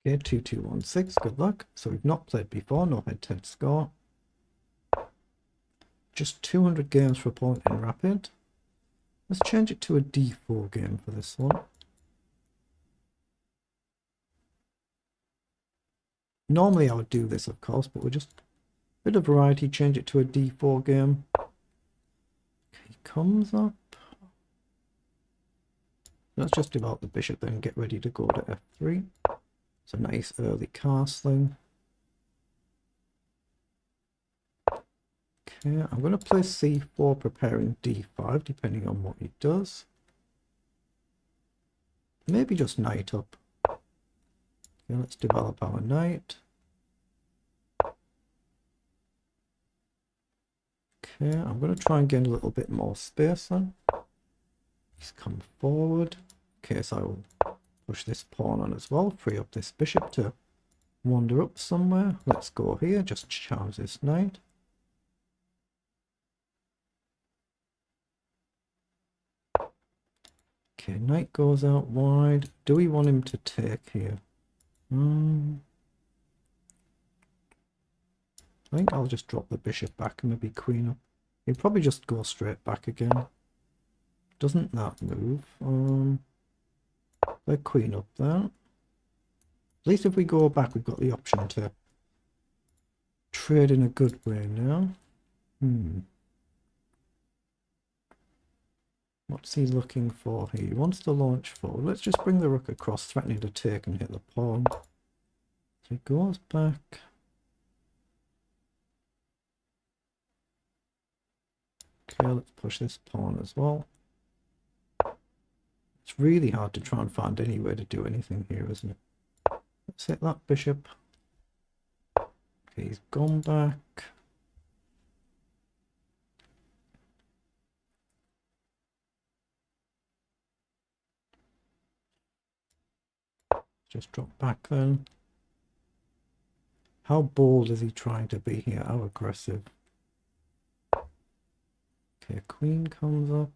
Okay, 2216, good luck. So we've not played before, no head-to-head score. Just 200 games for a point in Rapid. Let's change it to a D4 game for this one. Normally I would do this, of course, but we're just a bit of variety, change it to a D4 game. He comes up. Let's just develop the bishop then, get ready to go to F3. It's a nice early castling. Okay, I'm going to play C4, preparing D5, depending on what he does. Maybe just knight up. Okay, let's develop our knight. Okay, I'm going to try and gain a little bit more space then. He's come forward. Okay, so I will push this pawn on as well, free up this bishop to wander up somewhere. Let's go here, just charge this knight. Okay, knight goes out wide. Do we want him to take here? I think I'll just drop the bishop back and maybe queen up. He'll probably just go straight back again. Doesn't that move? The queen up there. At least if we go back, we've got the option to trade in a good way now. What's he looking for here? He wants to launch forward. Let's just bring the rook across, threatening to take and hit the pawn. So he goes back. Okay, let's push this pawn as well. It's really hard to try and find any way to do anything here, isn't it? Let's hit that bishop. Okay, he's gone back. Just drop back then. How bold is he trying to be here? How aggressive? Okay, queen comes up.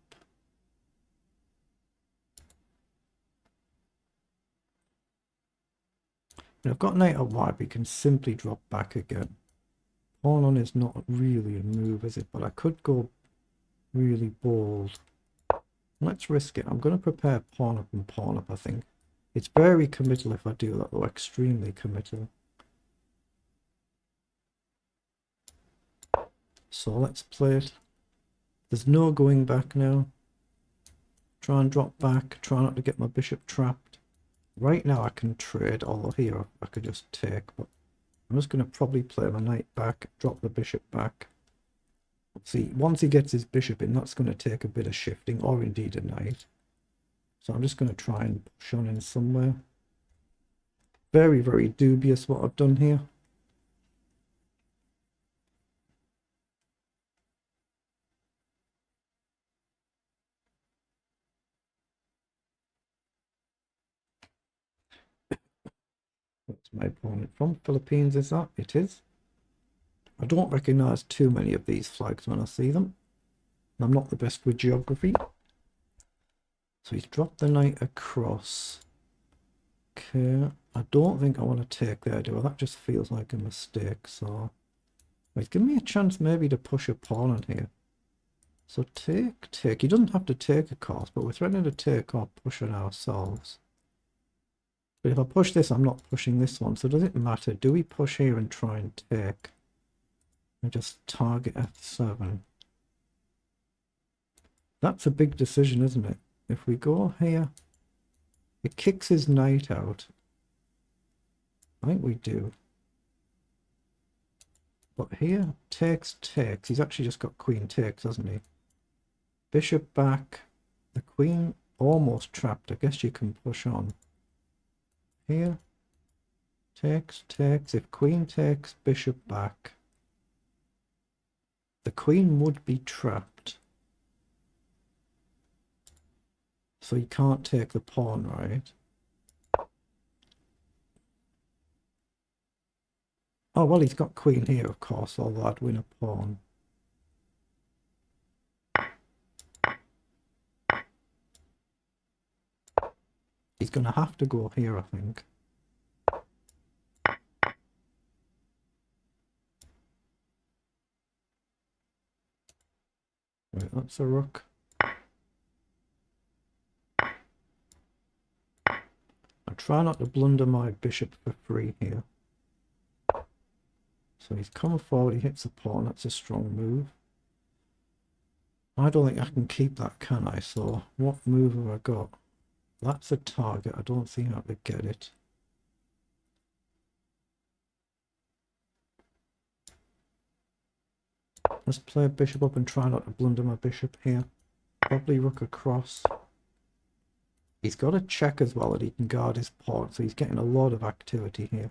And I've got knight at white, we can simply drop back again. Pawn on is not really a move, is it? But I could go really bold. Let's risk it. I'm going to prepare pawn up and pawn up, I think. It's very committal if I do that, though. Extremely committal. So let's play it. There's no going back now. Try and drop back. Try not to get my bishop trapped. Right now I can trade, although here I could just take. But I'm just going to probably play my knight back, drop the bishop back. See, once he gets his bishop in, that's going to take a bit of shifting, or indeed a knight. So I'm just going to try and push on in somewhere. Very, very dubious what I've done here. What's my opponent from? Philippines, is that? It is. I don't recognise too many of these flags when I see them. I'm not the best with geography. So he's dropped the knight across. Okay, I don't think I want to take there, do I? That just feels like a mistake, so... Wait, give me a chance maybe to push a pawn on here. So take. He doesn't have to take, of course, but we're threatening to take or push on ourselves. But if I push this, I'm not pushing this one, so does it matter? Do we push here and try and take? And just target F7. That's a big decision, isn't it? If we go here, it kicks his knight out. I think we do. But here, takes. He's actually just got queen takes, hasn't he? Bishop back. The queen almost trapped. I guess you can push on. Here. Takes. If queen takes, bishop back. The queen would be trapped. So you can't take the pawn, right? Oh, well, he's got queen here, of course, although I'd win a pawn. He's going to have to go here, I think. that's a rook. I try not to blunder my bishop for free here. So he's coming forward, he hits a pawn, that's a strong move. I don't think I can keep that, can I? So what move have I got? That's a target, I don't think I could get it. Let's play a bishop up and try not to blunder my bishop here. Probably rook across. He's got a check as well that he can guard his pawn, so he's getting a lot of activity here.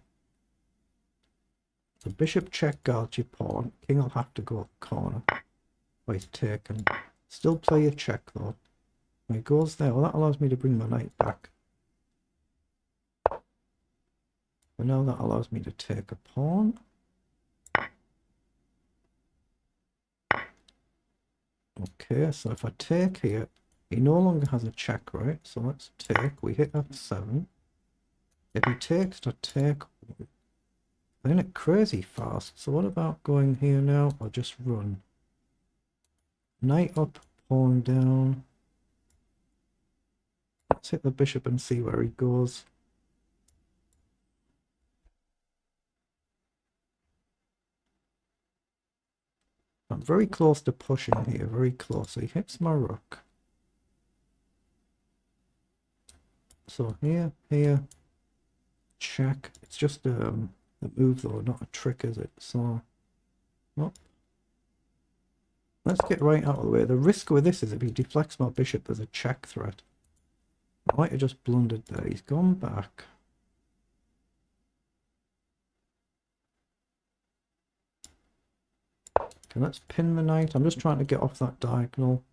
So bishop check guards your pawn. King will have to go up the corner. Oh, he's taken. Still play a check though. When he goes there, well, that allows me to bring my knight back. But now that allows me to take a pawn. Okay, so if I take here, he no longer has a check, right? So let's take. We hit f7. If he takes to take, then it's crazy fast. So what about going here now, or just run? Knight up, pawn down. Let's hit the bishop and see where he goes. I'm very close to pushing here, very close. So he hits my rook. So here, check. It's just a move though, not a trick, is it? So, well, let's get right out of the way. The risk with this is if he deflects my bishop, there's a check threat. I might have just blundered there. He's gone back. Okay, let's pin the knight. I'm just trying to get off that diagonal.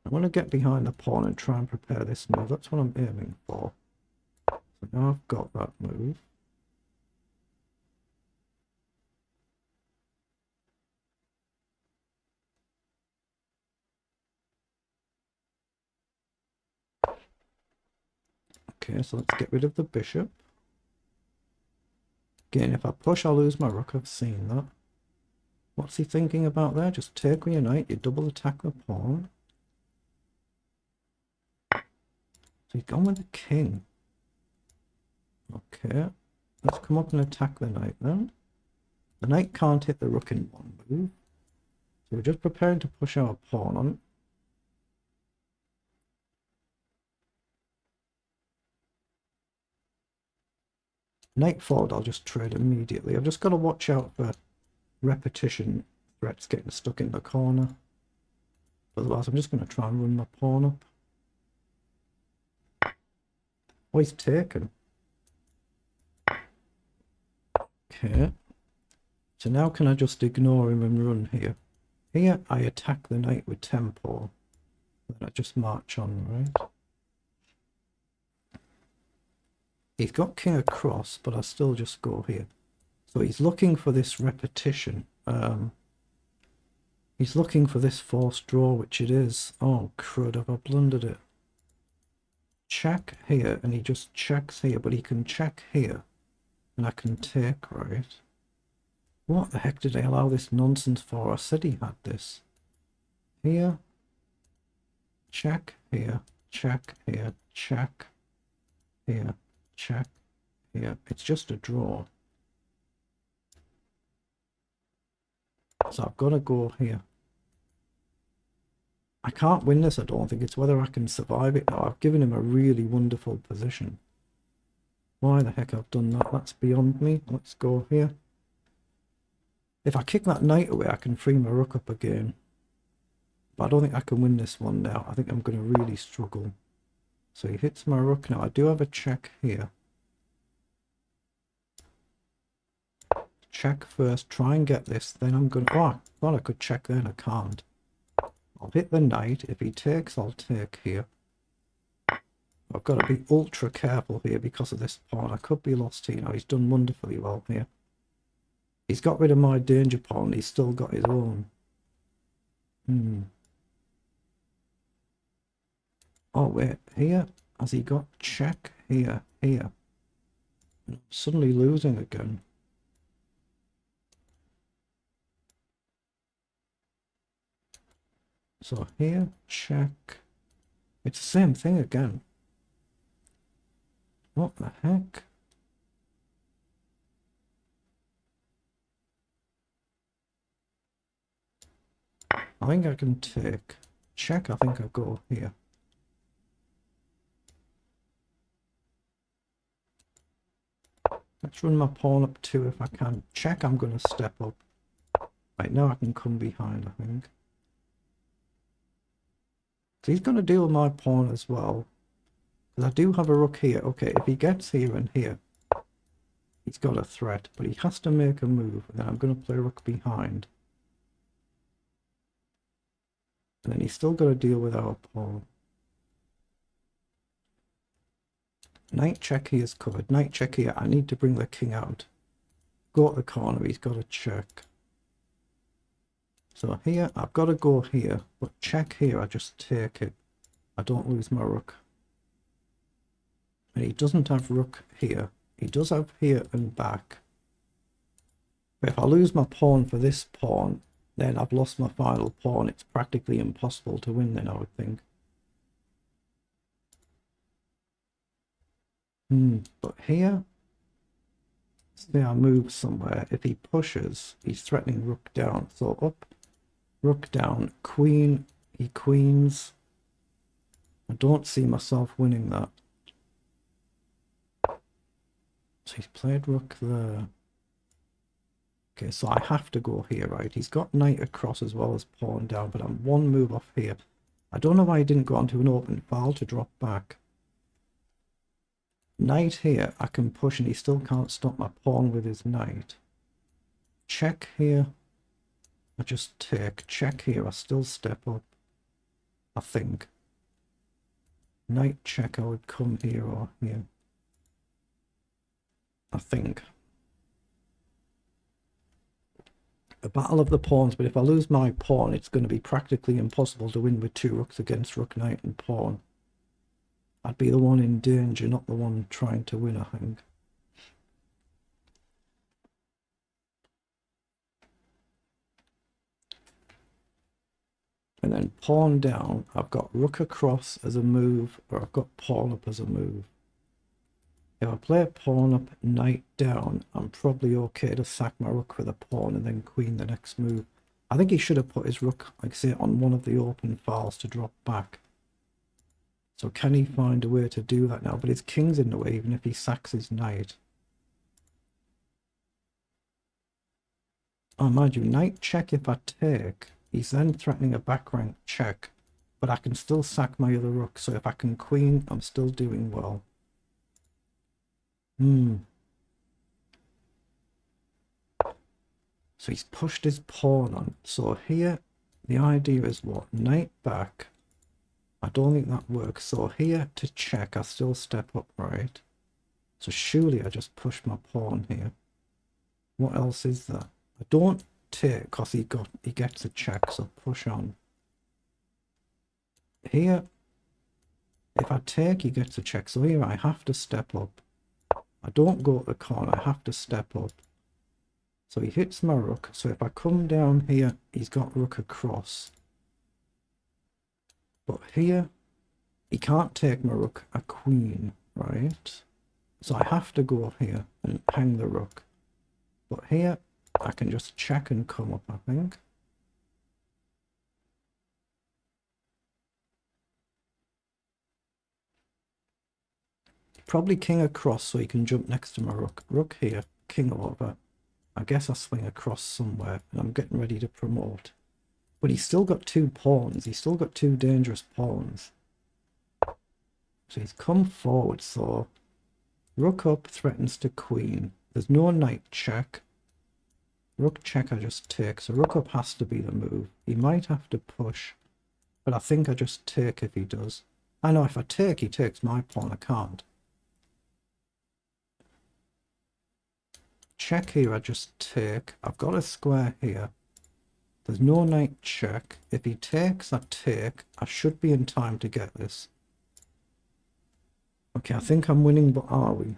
I want to get behind the pawn and try and prepare this move. That's what I'm aiming for. So now I've got that move. Okay, so let's get rid of the bishop. Again, if I push, I'll lose my rook. I've seen that. What's he thinking about there? Just take with your knight. You double attack the pawn. So he's gone with the king. Okay, let's come up and attack the knight then. The knight can't hit the rook in one move. So we're just preparing to push our pawn on. Knight forward, I'll just trade immediately. I've just got to watch out for repetition threats getting stuck in the corner. Otherwise, I'm just going to try and run my pawn up. Oh, he's taken. Okay. So now can I just ignore him and run here? Here, I attack the knight with tempo. Then I just march on, right? He's got king across, but I still just go here. So he's looking for this repetition. He's looking for this forced draw, which it is. Oh, crud, have I blundered it? Check here, and he just checks here, but he can check here. And I can take, right? What the heck did I allow this nonsense for? I said he had this. Here. Check here. Check here. Check here. Check here. It's just a draw. So I've got to go here. I can't win this, I don't think. It's whether I can survive it. Now, I've given him a really wonderful position. Why the heck I've done that? That's beyond me. Let's go here. If I kick that knight away, I can free my rook up again. But I don't think I can win this one now. I think I'm going to really struggle. So he hits my rook now. I do have a check here. Check first. Try and get this. Then I'm going to... Oh, I thought I could check then. I can't. I'll hit the knight. If he takes, I'll take here. I've got to be ultra careful here because of this pawn. I could be lost here. Now, he's done wonderfully well here. He's got rid of my danger pawn. He's still got his own. Oh, wait. Here? Has he got check here, here. And I'm suddenly losing again. So here, check. It's the same thing again. What the heck? I think I can take. Check, I think I go here. Let's run my pawn up 2 if I can. Check, I'm going to step up. Right, now I can come behind, I think. So he's going to deal with my pawn as well. Because I do have a rook here. Okay, if he gets here and here, he's got a threat. But he has to make a move. And then I'm going to play rook behind. And then he's still got to deal with our pawn. Knight check here is covered. Knight check here. I need to bring the king out. Go to the corner. He's got to check. So here, I've got to go here. But check here, I just take it. I don't lose my rook. And he doesn't have rook here. He does have here and back. But if I lose my pawn for this pawn, then I've lost my final pawn. It's practically impossible to win then, I would think. But here, say I move somewhere. If he pushes, he's threatening rook down. So up, rook down, queen, he queens. I don't see myself winning that. So he's played rook there. Okay, so I have to go here, right? He's got knight across as well as pawn down, but I'm one move off here. I don't know why he didn't go onto an open file to drop back. Knight here, I can push and he still can't stop my pawn with his knight. Check here, I just take. Check here, I still step up, I think. Knight check, I would come here or here. I think. A battle of the pawns, but if I lose my pawn, it's going to be practically impossible to win with 2 rooks against rook, knight and pawn. I'd be the one in danger, not the one trying to win, I think. And then pawn down, I've got rook across as a move, or I've got pawn up as a move. If I play a pawn up, knight down, I'm probably okay to sack my rook with a pawn and then queen the next move. I think he should have put his rook, like I say, on one of the open files to drop back. So can he find a way to do that now? But his king's in the way, even if he sacks his knight. Oh, mind you, knight check if I take. He's then threatening a back rank check. But I can still sack my other rook. So if I can queen, I'm still doing well. So he's pushed his pawn on. So here, the idea is what? Knight back. I don't think that works. So here to check, I still step up, right? So surely I just push my pawn here. What else is there? I don't take because he gets a check, so push on. Here, if I take, he gets a check. So here I have to step up. I don't go to the corner, I have to step up. So he hits my rook. So if I come down here, he's got rook across. But here, he can't take my rook, a queen, right? So I have to go here and hang the rook. But here, I can just check and come up, I think. Probably king across so he can jump next to my rook. Rook here, king over. I guess I swing across somewhere and I'm getting ready to promote. But he's still got 2 pawns. He's still got 2 dangerous pawns. So he's come forward, so rook up threatens to queen. There's no knight check. Rook check I just take, so rook up has to be the move. He might have to push, but I think I just take if he does. I know if I take, he takes my pawn, I can't. Check here, I just take. I've got a square here. There's no knight check. If he takes, I take. I should be in time to get this. Okay, I think I'm winning, but are we?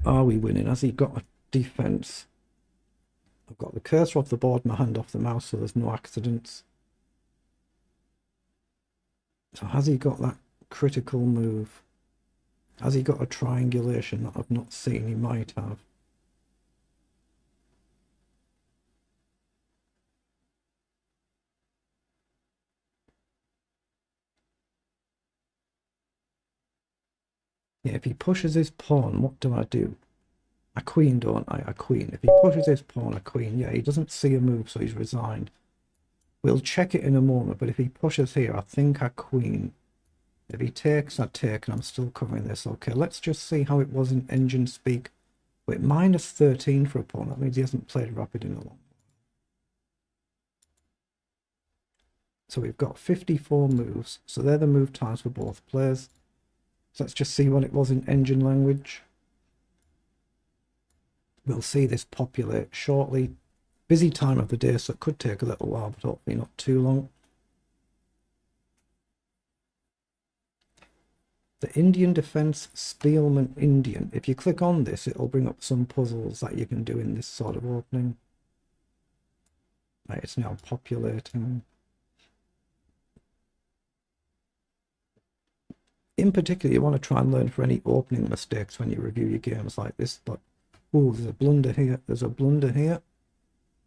Are we winning? Has he got a defense? I've got the cursor off the board, my hand off the mouse, so there's no accidents. So has he got that critical move? Has he got a triangulation that I've not seen? He might have. Yeah, if he pushes his pawn, what do I do? A queen, don't I? A queen. If he pushes his pawn, a queen. Yeah, he doesn't see a move, so he's resigned. We'll check it in a moment, but if he pushes here, I think a queen. If he takes, I take, and I'm still covering this. Okay, let's just see how it was in engine speak. Wait, minus 13 for a pawn. That means he hasn't played rapid in a long. So we've got 54 moves. So they're the move times for both players. So let's just see what it was in engine language. We'll see this populate shortly. Busy time of the day, so it could take a little while, but hopefully not too long. The Indian defense, Spielman Indian. If you click on this, it'll bring up some puzzles that you can do in this sort of opening. Right, it's now populating. In particular, you want to try and learn for any opening mistakes when you review your games like this, but oh, there's a blunder here, there's a blunder here.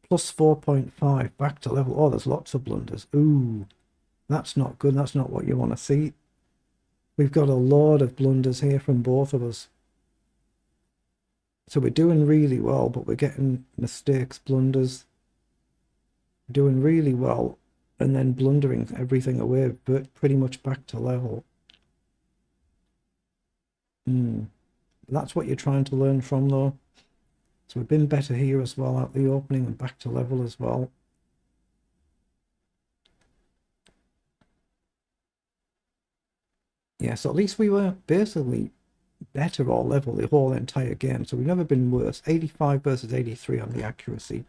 Plus 4.5, back to level. Oh, there's lots of blunders. Ooh, that's not good, that's not what you want to see. We've got a lot of blunders here from both of us. So we're doing really well, but we're getting mistakes, blunders. We're doing really well, and then blundering everything away, but pretty much back to level. That's what you're trying to learn from, though. So we've been better here as well, out the opening and back to level as well. Yeah, so at least we were basically better or level the whole entire game. So we've never been worse. 85 versus 83 on the accuracy.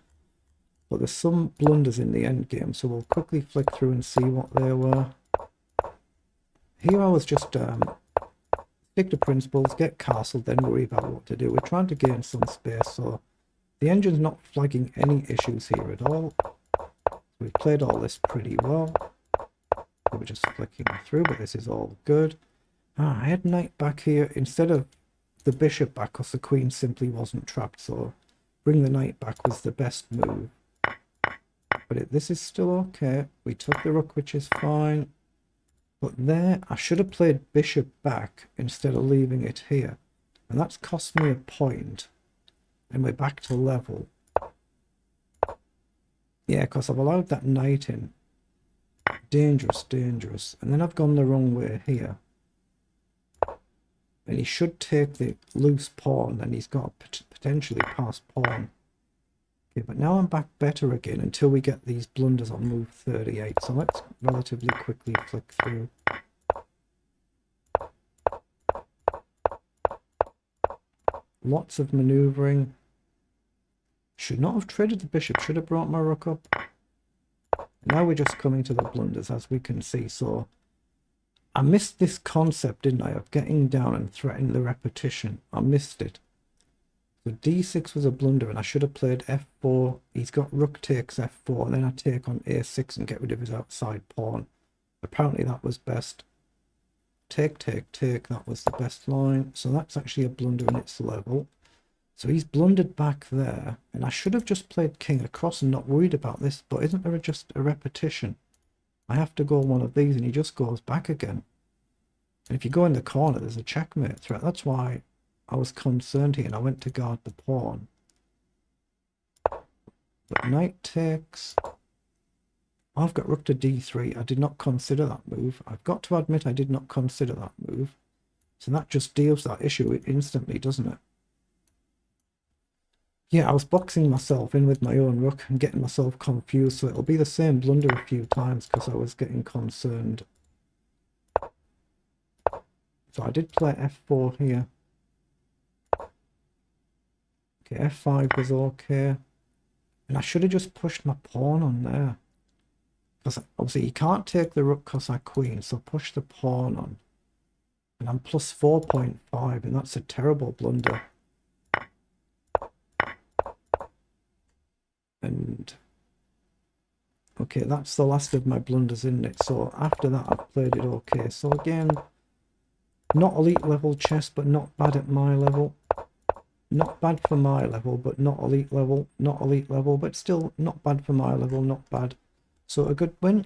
But there's some blunders in the end game, so we'll quickly flick through and see what they were. Here I was just stick to principles, get castled, then worry about what to do. We're trying to gain some space, so the engine's not flagging any issues here at all. We've played all this pretty well. We're just flicking through, but this is all good. I had knight back here instead of the bishop back because the queen simply wasn't trapped, so bring the knight back was the best move. But this is still okay. We took the rook, which is fine. But there, I should have played bishop back instead of leaving it here. And that's cost me a point. And we're back to level. Yeah, because I've allowed that knight in. Dangerous, dangerous. And then I've gone the wrong way here. And he should take the loose pawn, and he's got a potentially passed pawn. Okay, but now I'm back better again until we get these blunders on move 38. So let's relatively quickly flick through. Lots of maneuvering. Should not have traded the bishop, should have brought my rook up. Now we're just coming to the blunders, as we can see. So I missed this concept, didn't I, of getting down and threatening the repetition. I missed it. So d6 was a blunder, and I should have played f4. He's got rook takes f4, and then I take on a6 and get rid of his outside pawn. Apparently that was best. Take, take, take, that was the best line. So that's actually a blunder in its level. So he's blundered back there, and I should have just played king across and not worried about this, but isn't there just a repetition? I have to go one of these, and he just goes back again. And if you go in the corner, there's a checkmate threat. That's why I was concerned here, and I went to guard the pawn. But knight takes. I've got rook to d3. I did not consider that move. I've got to admit I did not consider that move. So that just deals that issue instantly, doesn't it? Yeah, I was boxing myself in with my own rook and getting myself confused, so it'll be the same blunder a few times because I was getting concerned. So I did play f4 here. Okay, f5 was okay. And I should have just pushed my pawn on there. Because obviously you can't take the rook because I queen, so push the pawn on. And I'm plus 4.5, and that's a terrible blunder. And okay, that's the last of my blunders, isn't it? So after that, I've played it okay. So again, not elite level chess, but not bad at my level. Not bad for my level, but not elite level. Not elite level, but still not bad for my level, not bad. So a good win.